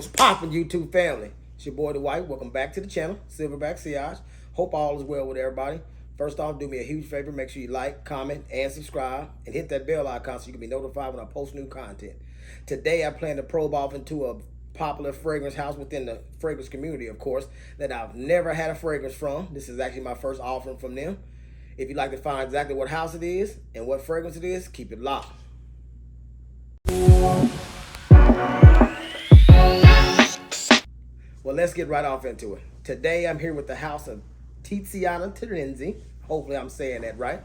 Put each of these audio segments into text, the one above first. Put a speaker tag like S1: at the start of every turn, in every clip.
S1: What's poppin', YouTube family? It's your boy, The White. Welcome back to the channel, Silverback Siage. Hope all is well with everybody. First off, do me a huge favor. Make sure you like, comment, and subscribe. And hit that bell icon so you can be notified when I post new content. Today, I plan to probe off into a popular fragrance house within the fragrance community, of course, that I've never had a fragrance from. This is actually my first offering from them. If you'd like to find exactly what house it is and what fragrance it is, keep it locked. Well, let's get right off into it. Today, I'm here with the house of Tiziana Terenzi. Hopefully, I'm saying that right.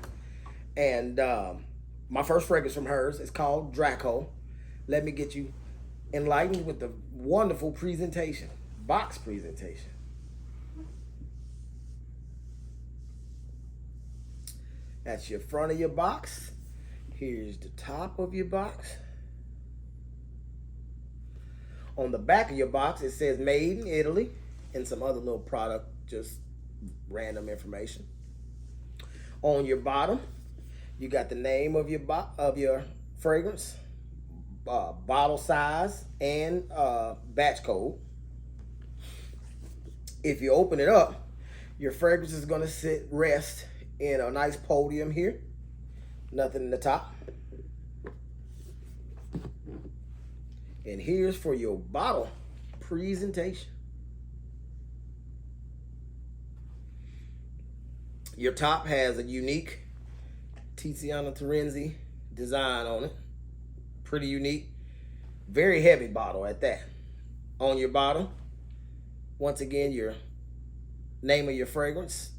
S1: And my first fragrance from hers is called Draco. Let me get you enlightened with the wonderful presentation, box presentation. That's your front of your box. Here's the top of your box. On the back of your box, it says made in Italy and some other little product, just random information. On your bottom, you got the name of your fragrance, bottle size, and batch code. If you open it up, your fragrance is going to rest in a nice podium here. Nothing in the top. And here's for your bottle presentation. Your top has a unique Tiziana Terenzi design on it. Pretty unique. Very heavy bottle at that. On your bottom, once again, your name of your fragrance,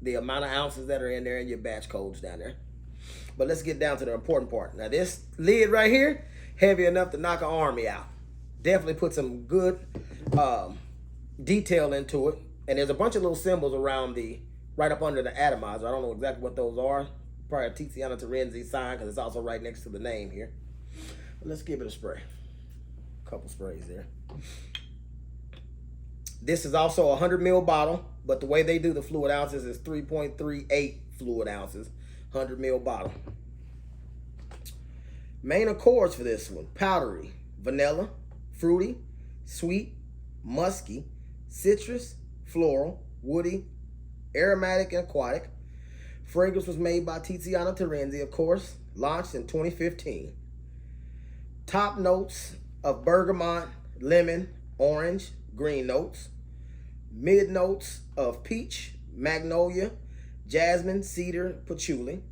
S1: the amount of ounces that are in there, and your batch codes down there. But let's get down to the important part. Now this lid right here, heavy enough to knock an army out. Definitely put some good detail into it. And there's a bunch of little symbols around right up under the atomizer. I don't know exactly what those are. Probably a Tiziana Terenzi sign because it's also right next to the name here. But let's give it a spray. A couple sprays there. This is also a 100 ml bottle, but the way they do the fluid ounces is 3.38 fluid ounces, 100 ml bottle. Main accords for this one: powdery, vanilla, fruity, sweet, musky, citrus, floral, woody, aromatic, and aquatic. Fragrance was made by Tiziana Terenzi, of course, launched in 2015. Top notes of bergamot, lemon, orange, green notes. Mid notes of peach, magnolia, jasmine, cedar, patchouli.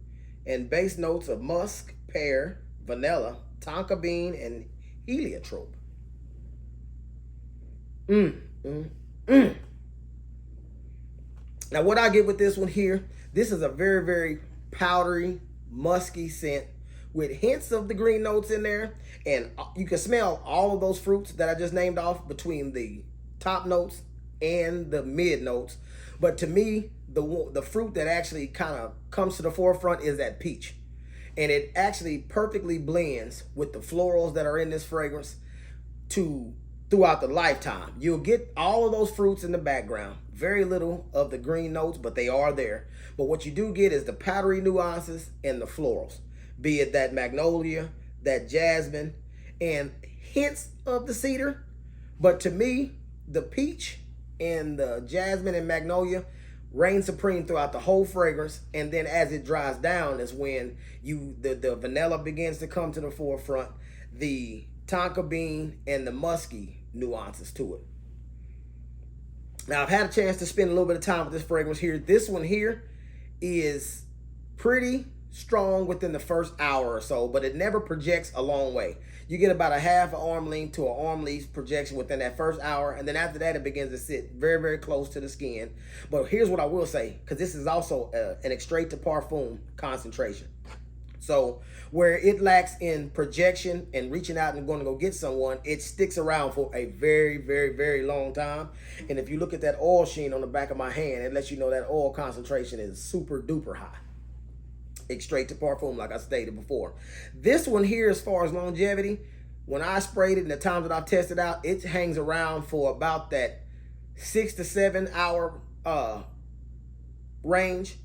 S1: And base notes of musk, pear, vanilla, tonka bean, and heliotrope. Now, what I get with this one here, this is a very, very powdery, musky scent with hints of the green notes in there. And you can smell all of those fruits that I just named off between the top notes and the mid notes. But to me, the fruit that actually kind of comes to the forefront is that peach. And it actually perfectly blends with the florals that are in this fragrance throughout the lifetime. You'll get all of those fruits in the background. Very little of the green notes, but they are there. But what you do get is the powdery nuances and the florals, be it that magnolia, that jasmine, and hints of the cedar. But to me, the peach and the jasmine and magnolia reign supreme throughout the whole fragrance. And then as it dries down is when the vanilla begins to come to the forefront, the tonka bean and the musky nuances to it. Now, I've had a chance to spend a little bit of time with this fragrance here. This one here is pretty strong within the first hour or so, but it never projects a long way. You get about a half an arm length to an arm length projection within that first hour, and then after that, it begins to sit very, very close to the skin. But here's what I will say, because this is also an extrait to parfum concentration. So where it lacks in projection and reaching out and going to go get someone, it sticks around for a very, very, very long time. And if you look at that oil sheen on the back of my hand, it lets you know that oil concentration is super duper high. Straight to parfum, like I stated before. This one here, as far as longevity, when I sprayed it and the times that I've tested out, it hangs around for about that 6 to 7 hour range.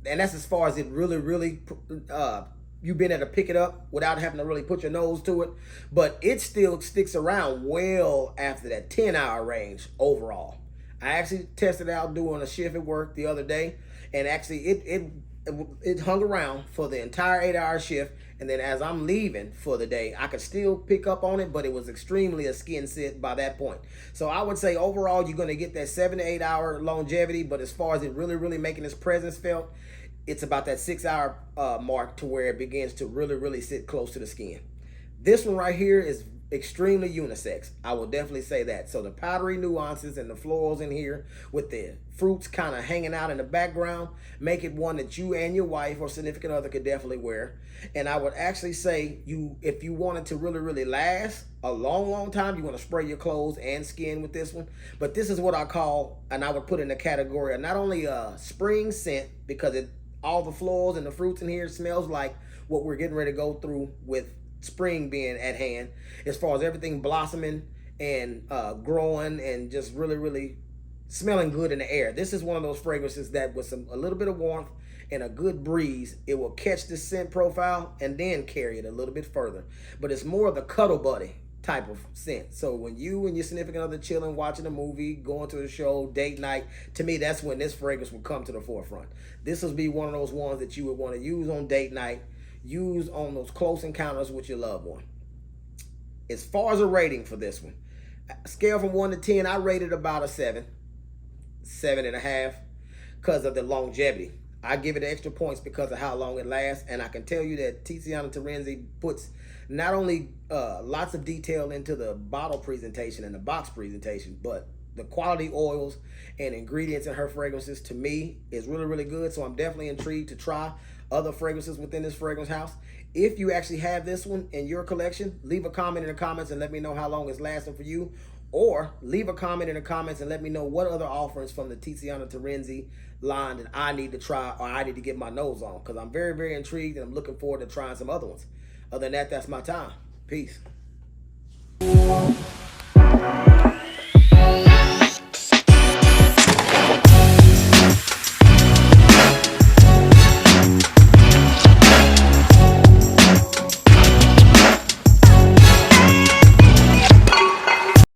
S1: And that's as far as it really you've been able to pick it up without having to really put your nose to it. But it still sticks around well after that 10-hour range overall. I actually tested out doing a shift at work the other day, and actually it hung around for the entire 8-hour shift. And then as I'm leaving for the day, I could still pick up on it, but it was extremely a skin sit by that point. So I would say overall, you're going to get that 7 to 8 hour longevity. But as far as it really making its presence felt, it's about that 6-hour mark to where it begins to really sit close to the skin. This one right here is extremely unisex. I will definitely say that. So the powdery nuances and the florals in here with the fruits kind of hanging out in the background make it one that you and your wife or significant other could definitely wear. And I would actually say if you wanted to really last a long time, you want to spray your clothes and skin with this one. But this is what I call, and I would put in the category of not only a spring scent, because all the florals and the fruits in here smells like what we're getting ready to go through with spring being at hand, as far as everything blossoming and growing and just really smelling good in the air. This is one of those fragrances that with a little bit of warmth and a good breeze, it will catch this scent profile and then carry it a little bit further. But it's more of the cuddle buddy type of scent. So when you and your significant other chilling, watching a movie, going to a show, date night, to me, that's when this fragrance will come to the forefront. This will be one of those ones that you would want to use on date night, use on those close encounters with your loved one. As far as a rating for this one, scale from 1 to 10, I rated about a 7.5, because of the longevity. I give it extra points because of how long it lasts, and I can tell you that Tiziana Terenzi puts not only lots of detail into the bottle presentation and the box presentation, but the quality oils and ingredients in her fragrances, to me, is really good. So I'm definitely intrigued to try other fragrances within this fragrance house. If you actually have this one in your collection, leave a comment in the comments and let me know how long it's lasting for you. Or leave a comment in the comments and let me know what other offerings from the Tiziana Terenzi line that I need to try or I need to get my nose on, because I'm very intrigued and I'm looking forward to trying some other ones. Other than that, that's my time. Peace.